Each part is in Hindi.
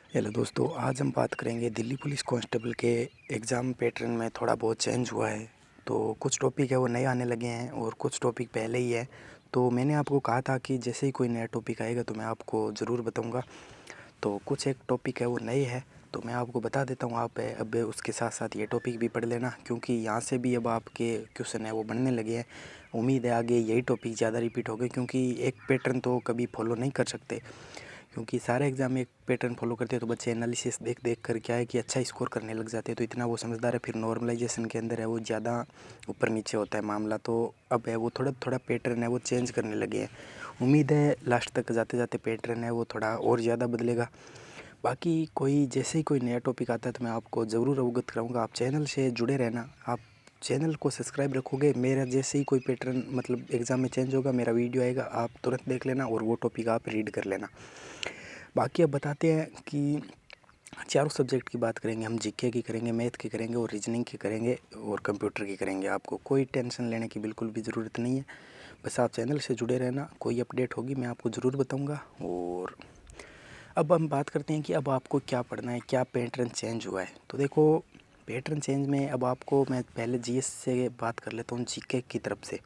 हेलो दोस्तों, आज हम बात करेंगे दिल्ली पुलिस कांस्टेबल के एग्ज़ाम पैटर्न में थोड़ा बहुत चेंज हुआ है। तो कुछ टॉपिक है वो नए आने लगे हैं और कुछ टॉपिक पहले ही है। तो मैंने आपको कहा था कि जैसे ही कोई नया टॉपिक आएगा तो मैं आपको ज़रूर बताऊंगा। तो कुछ एक टॉपिक है वो नए है, तो मैं आपको बता देता हूँ। आप अब उसके साथ साथ ये टॉपिक भी पढ़ लेना, क्योंकि यहाँ से भी अब आपके क्वेश्चन है वो बनने लगे हैं। उम्मीद है आगे यही टॉपिक ज़्यादा रिपीट हो गए, क्योंकि एक पैटर्न तो कभी फॉलो नहीं कर सकते, क्योंकि सारे एग्ज़ाम में एक पैटर्न फॉलो करते हैं। तो बच्चे एनालिसिस देख देख कर क्या है कि अच्छा स्कोर करने लग जाते हैं। तो इतना वो समझदार है, फिर नॉर्मलाइजेशन के अंदर है वो ज़्यादा ऊपर नीचे होता है मामला। तो अब है वो थोड़ा थोड़ा पैटर्न है वो चेंज करने लगे हैं। उम्मीद है लास्ट तक जाते जाते पैटर्न है वो थोड़ा और ज़्यादा बदलेगा। बाकी कोई जैसे ही कोई नया टॉपिक आता है तो मैं आपको ज़रूर अवगत कराऊंगा। आप चैनल से जुड़े रहना, आप चैनल को सब्सक्राइब रखोगे, मेरा जैसे ही कोई पैटर्न मतलब एग्ज़ाम में चेंज होगा, मेरा वीडियो आएगा, आप तुरंत देख लेना और वो टॉपिक आप रीड कर लेना। बाकी अब बताते हैं कि चारों सब्जेक्ट की बात करेंगे हम। जीके की करेंगे, मैथ की करेंगे और रीजनिंग की करेंगे और कंप्यूटर की करेंगे। आपको कोई टेंशन लेने की बिल्कुल भी ज़रूरत नहीं है, बस आप चैनल से जुड़े रहना। कोई अपडेट होगी मैं आपको ज़रूर बताऊंगा। और अब हम बात करते हैं कि अब आपको क्या पढ़ना है, क्या पैटर्न चेंज हुआ है। तो देखो, पैटर्न चेंज में अब आपको मैं पहले जीएस से बात कर लेता हूँ, जीके की तरफ से।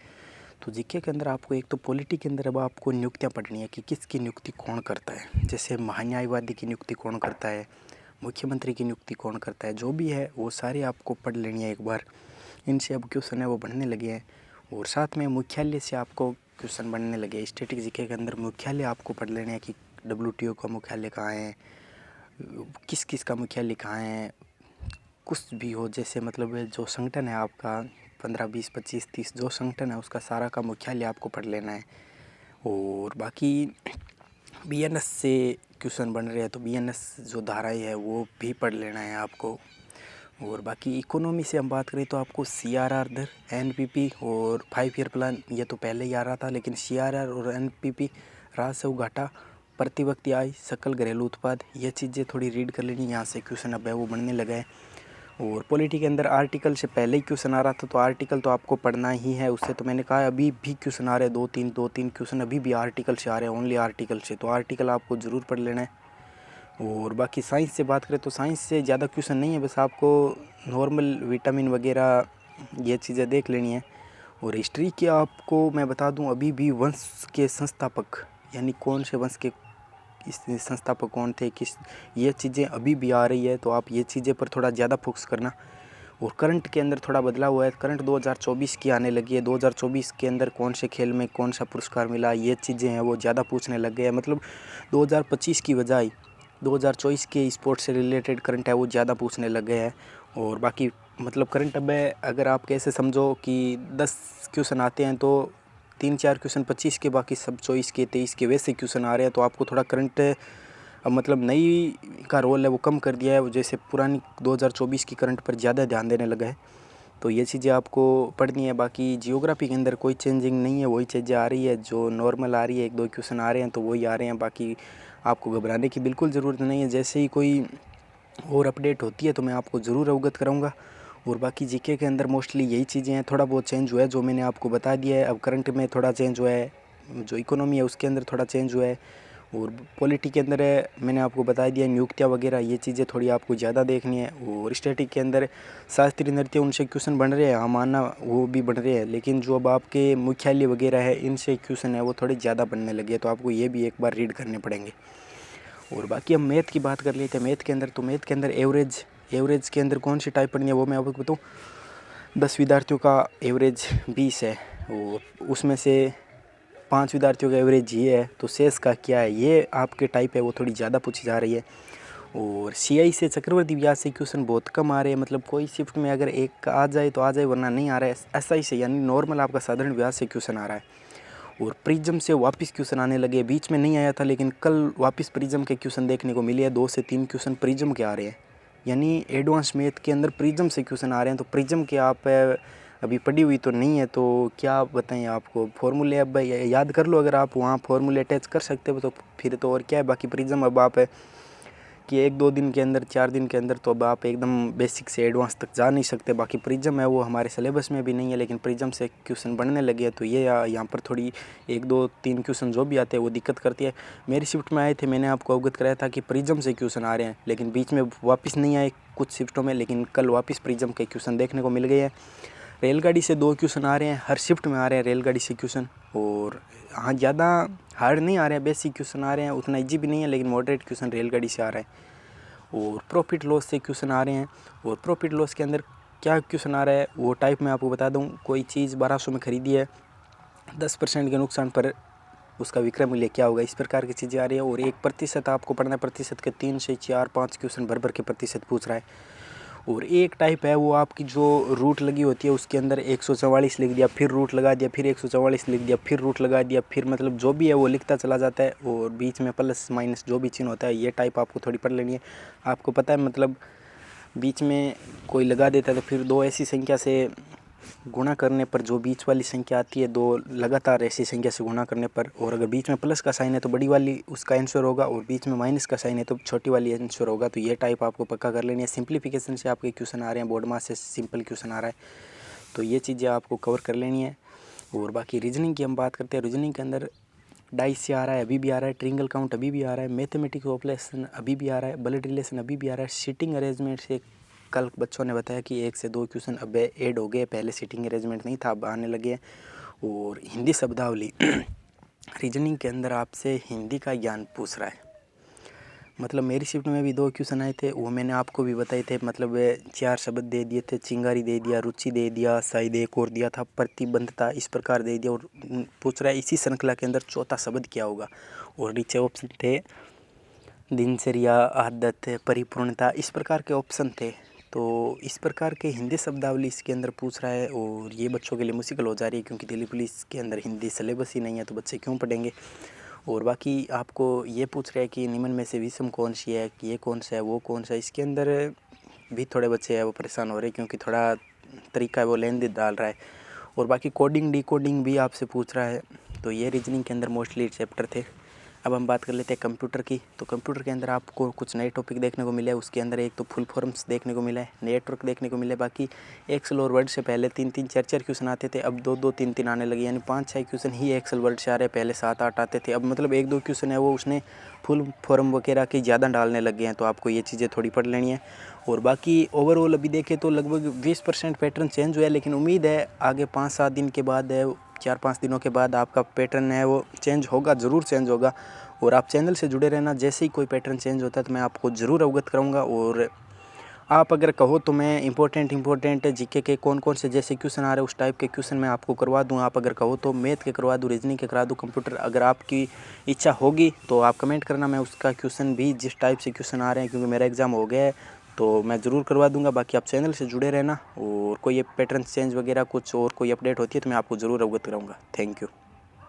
तो जीके के अंदर आपको एक तो पॉलिटी के अंदर अब आपको नियुक्तियाँ पढ़नी है कि किसकी नियुक्ति कौन करता है। जैसे महान्यायवादी की नियुक्ति कौन करता है, मुख्यमंत्री की नियुक्ति कौन करता है, जो भी है वो सारी आपको पढ़ लेनी है एक बार। इनसे अब क्वेश्चन है वो बनने लगे हैं। और साथ में मुख्यालय से आपको क्वेश्चन बनने लगे। स्टैटिक जीके के अंदर मुख्यालय आपको पढ़ लेने हैं कि डब्ल्यूटीओ का मुख्यालय कहाँ है, किस किस का मुख्यालय कहाँ है, कुछ भी हो। जैसे मतलब जो संगठन है आपका 15 20 25 30 जो संगठन है उसका सारा का मुख्यालय आपको पढ़ लेना है। और बाकी बीएनएस से क्वेश्चन बन रहे हैं तो बीएनएस जो धाराएं है वो भी पढ़ लेना है आपको। और बाकी इकोनॉमी से हम बात करें तो आपको सीआरआर दर, एनपीपी और 5 ईयर प्लान, ये तो पहले ही आ रहा था, लेकिन सीआरआर और एनपीपी, राजस्व घाटा, प्रति व्यक्ति आय, सकल घरेलू उत्पाद, ये चीज़ें थोड़ी रीड कर लेनी। यहाँ से क्वेश्चन अब है वो बनने लगा है। और पॉलिटी के अंदर आर्टिकल से पहले ही क्वेश्चन आ रहा था, तो आर्टिकल तो आपको पढ़ना ही है। उससे तो मैंने कहा अभी भी क्वेश्चन आ रहे हैं, दो तीन क्वेश्चन अभी भी आर्टिकल से आ रहे हैं, ओनली आर्टिकल से। तो आर्टिकल आपको ज़रूर पढ़ लेना है। और बाकी साइंस से बात करें तो साइंस से ज़्यादा क्वेश्चन नहीं है, बस आपको नॉर्मल विटामिन वगैरह ये चीज़ें देख लेनी है। और हिस्ट्री के आपको मैं बता दूं, अभी भी वंश के संस्थापक यानी कौन से वंश के इस संस्थापक कौन थे, किस, ये चीज़ें अभी भी आ रही है। तो आप ये चीज़ें पर थोड़ा ज़्यादा फोकस करना। और करंट के अंदर थोड़ा बदलाव हुआ है, करंट 2024 की आने लगी है। 2024 के अंदर कौन से खेल में कौन सा पुरस्कार मिला, ये चीज़ें हैं वो ज़्यादा पूछने लग गए हैं। मतलब 2025 की बजाय 2024 के स्पोर्ट्स से रिलेटेड करंट है वो ज़्यादा पूछने लग गए हैं। और बाकी मतलब करंट अब है, अगर आप कैसे समझो कि 10 क्वेश्चन आते हैं तो 3 4 क्वेश्चन 25 के, बाकी सब 24 के 23 के वैसे क्वेश्चन आ रहे हैं। तो आपको थोड़ा करंट अब मतलब नई का रोल है वो कम कर दिया है, जैसे पुरानी 2024 की करंट पर ज़्यादा ध्यान देने लगा है। तो ये चीज़ें आपको पढ़नी है। बाकी जियोग्राफी के अंदर कोई चेंजिंग नहीं है, वही चीज़ें आ रही है जो नॉर्मल आ रही है। 1 2 क्वेश्चन आ रहे हैं तो वही आ रहे हैं, बाकी आपको घबराने की बिल्कुल ज़रूरत नहीं है। जैसे ही कोई और अपडेट होती है तो मैं आपको ज़रूर अवगत कराऊंगा। और बाकी जीके के अंदर मोस्टली यही चीज़ें हैं, थोड़ा बहुत चेंज हुआ है जो मैंने आपको बता दिया है। अब करंट में थोड़ा चेंज हुआ है, जो इकोनॉमी है उसके अंदर थोड़ा चेंज हुआ है। और पॉलिटी के अंदर है मैंने आपको बता दिया, नियुक्तियाँ वगैरह ये चीज़ें थोड़ी आपको ज़्यादा देखनी है। और स्टैटिक के अंदर शास्त्रीय नृत्य उनसे क्वेश्चन बन रहे हैं, हाँ मानना वो भी बन रहे हैं, लेकिन जो अब आपके मुख्यालय वगैरह है इनसे क्वेश्चन है वो थोड़े ज़्यादा बनने लगे, तो आपको ये भी एक बार रीड करने पड़ेंगे। और बाकी हम मैथ की बात कर लेते हैं। मैथ के अंदर तो मैथ के अंदर एवरेज के अंदर कौन सी टाइप पढ़नी है वो मैं आपको बताऊँ। 10 विद्यार्थियों का एवरेज 20 है और उसमें से 5 विद्यार्थियों का एवरेज ये है, तो शेष का क्या है, ये आपके टाइप है वो थोड़ी ज़्यादा पूछी जा रही है। और सीआई से चक्रवर्ती ब्याज से क्वेश्चन बहुत कम आ रहे हैं, मतलब कोई शिफ्ट में अगर एक आ जाए तो आ जाए, वरना नहीं आ रहा है। एसआई से यानी नॉर्मल आपका साधारण ब्याज से क्वेश्चन आ रहा है। और प्रिज्म से वापस क्वेश्चन आने लगे, बीच में नहीं आया था लेकिन कल वापस प्रिज्म के क्वेश्चन देखने को मिले हैं। 2 से 3 क्वेश्चन प्रिज्म के आ रहे हैं, यानी एडवांस मैथ के अंदर प्रिज्म से क्वेश्चन आ रहे हैं। तो प्रिज्म के आप अभी पढ़ी हुई तो नहीं है, तो क्या बताएं आपको, फॉर्मूले अब याद कर लो, अगर आप वहाँ फॉर्मूले अटैच कर सकते हो तो फिर तो और क्या है। बाकी प्रिज्म अब आप बाकी 1-2 दिन के अंदर 4 दिन के अंदर तो अब आप एकदम बेसिक से एडवांस तक जा नहीं सकते। बाकी प्रिज्म है वो हमारे सिलेबस में भी नहीं है, लेकिन प्रिज्म से क्वेश्चन बनने लगे हैं, तो ये यहाँ पर थोड़ी 1-2-3 क्वेश्चन जो भी आते हैं वो दिक्कत करती है। मेरी शिफ्ट में आए थे, मैंने आपको अवगत कराया था कि प्रिज्म से क्वेश्चन आ रहे हैं, लेकिन बीच में वापस नहीं आए कुछ शिफ्टों में, लेकिन कल वापस प्रिज्म के क्वेश्चन देखने को मिल गए हैं। रेलगाड़ी से 2 क्वेश्चन आ रहे हैं, हर शिफ्ट में आ रहे हैं रेलगाड़ी से क्वेश्चन। और हाँ, ज़्यादा हार्ड नहीं आ रहे हैं, बेसिक क्वेश्चन आ रहे हैं, उतना इजी भी नहीं है, लेकिन मॉडरेट क्वेश्चन रेलगाड़ी से आ रहा है। और प्रॉफिट लॉस से क्वेश्चन आ रहे हैं, और प्रॉफिट लॉस के अंदर क्या क्वेश्चन आ रहा है वो टाइप मैं आपको बता दूं। कोई चीज़ 1200 में खरीदी है, 10% के नुकसान पर उसका विक्रय मूल्य क्या होगा, इस प्रकार की चीज़ें आ रही है। और 1% आपको पढ़ना है, प्रतिशत के 3 से 4-5 क्वेश्चन भर भर के प्रतिशत पूछ रहा है। और एक टाइप है वो आपकी जो रूट लगी होती है उसके अंदर 144 लिख दिया, फिर रूट लगा दिया, फिर 144 लिख दिया, फिर रूट लगा दिया, फिर मतलब जो भी है वो लिखता चला जाता है, और बीच में प्लस माइनस जो भी चिन्ह होता है, ये टाइप आपको थोड़ी पढ़ लेनी है। आपको पता है मतलब बीच में कोई लगा देता है तो फिर 2 ऐसी संख्या से गुणा करने पर जो बीच वाली संख्या आती है, 2 लगातार ऐसी संख्या से गुणा करने पर, और अगर बीच में प्लस का साइन है तो बड़ी वाली उसका आंसर होगा, और बीच में माइनस का साइन है तो छोटी वाली आंसर होगा। तो ये टाइप आपको पक्का कर लेनी है। सिंप्लीफिकेशन से आपके क्वेश्चन आ रहे हैं, बोर्ड मास से सिंपल क्वेश्चन आ रहा है, तो ये चीज़ें आपको कवर कर लेनी है। और बाकी रीजनिंग की हम बात करते हैं। रीजनिंग के अंदर डाइस से आ रहा है, अभी भी आ रहा है, ट्रिंगल काउंट अभी भी आ रहा है, मैथमेटिक्स ऑपरेशन अभी भी आ रहा है, ब्लड रिलेशन अभी भी आ रहा है, सीटिंग अरेंजमेंट से कल बच्चों ने बताया कि 1 से 2 क्वेश्चन अब ऐड हो गए, पहले सीटिंग अरेंजमेंट नहीं था, अब आने लगे। और हिंदी शब्दावली रीजनिंग के अंदर आपसे हिंदी का ज्ञान पूछ रहा है। मतलब मेरी शिफ्ट में भी 2 क्वेश्चन आए थे, वो मैंने आपको भी बताए थे। मतलब 4 शब्द दे दिए थे, चिंगारी दे दिया, रुचि दे दिया, शायद एक और दिया था प्रतिबद्धता, इस प्रकार दे दिया। और पूछ रहा है इसी श्रृंखला के अंदर चौथा शब्द क्या होगा। और नीचे ऑप्शन थे दिनचर्या, आदत, परिपूर्णता, इस प्रकार के ऑप्शन थे। तो इस प्रकार के हिंदी शब्दावली इसके अंदर पूछ रहा है, और ये बच्चों के लिए मुश्किल हो जा रही है, क्योंकि दिल्ली पुलिस के अंदर हिंदी सिलेबस ही नहीं है, तो बच्चे क्यों पढ़ेंगे। और बाकी आपको ये पूछ रहे हैं कि निम्न में से विषम कौन सी है, कि ये कौन सा है, वो कौन सा है। इसके अंदर भी थोड़े बच्चे हैं वो परेशान हो रहे हैं, क्योंकि थोड़ा तरीका है वो लेंदी डाल रहा है। और बाकी कोडिंग डिकोडिंग भी आपसे पूछ रहा है। तो ये रीजनिंग के अंदर मोस्टली चैप्टर थे। अब हम बात कर लेते हैं कंप्यूटर की। तो कंप्यूटर के अंदर आपको कुछ नए टॉपिक देखने को मिले हैं। उसके अंदर एक तो फुल फॉर्म्स देखने को मिला है, नेटवर्क देखने को मिले। बाकी एक्सेल और वर्ड से पहले 3-3 4-4 क्वेश्चन आते थे, अब 2-2 3-3 आने लगे, यानी 5-6 क्वेश्चन ही एक्सेल वर्ड से आ रहे हैं। पहले 7-8 आते थे, अब मतलब 1-2 क्वेश्चन है वो उसने फुल फॉर्म वगैरह के ज़्यादा डालने लग गए हैं। तो आपको ये चीज़ें थोड़ी पढ़ लेनी है। और बाकी ओवरऑल अभी देखें तो लगभग 20% पैटर्न चेंज हुआ है, लेकिन उम्मीद है आगे 5-7 दिन के बाद है, 4-5 दिनों के बाद आपका पैटर्न है वो चेंज होगा, ज़रूर चेंज होगा। और आप चैनल से जुड़े रहना, जैसे ही कोई पैटर्न चेंज होता है तो मैं आपको ज़रूर अवगत कराऊंगा। और आप अगर कहो तो मैं इंपॉर्टेंट जीके के कौन कौन से जैसे क्वेश्चन आ रहे हैं उस टाइप के क्वेश्चन मैं आपको करवा दूं। आप अगर कहो तो मैथ के करवा दूं, रीजनिंग के करा दूं, कंप्यूटर, अगर आपकी इच्छा होगी तो आप कमेंट करना, मैं उसका क्वेश्चन भी जिस टाइप से क्वेश्चन आ रहे हैं, क्योंकि मेरा एग्ज़ाम हो गया है, तो मैं ज़रूर करवा दूंगा। बाकी आप चैनल से जुड़े रहना, और कोई पैटर्न चेंज वगैरह कुछ और कोई अपडेट होती है तो मैं आपको ज़रूर अवगत कराऊँगा। Thank you.